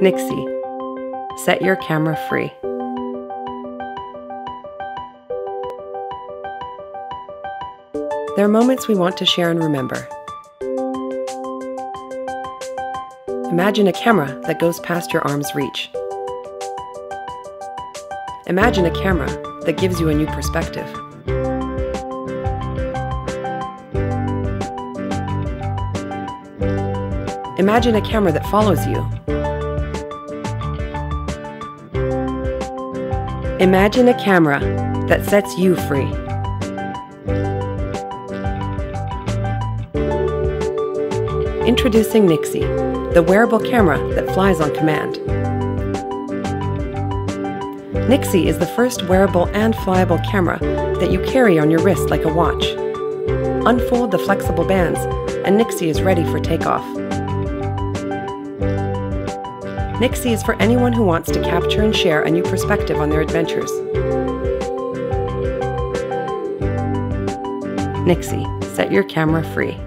Nixie. Set your camera free. There are moments we want to share and remember. Imagine a camera that goes past your arm's reach. Imagine a camera that gives you a new perspective. Imagine a camera that follows you. Imagine a camera that sets you free. Introducing Nixie, the wearable camera that flies on command. Nixie is the first wearable and flyable camera that you carry on your wrist like a watch. Unfold the flexible bands, and Nixie is ready for takeoff. Nixie is for anyone who wants to capture and share a new perspective on their adventures. Nixie, set your camera free.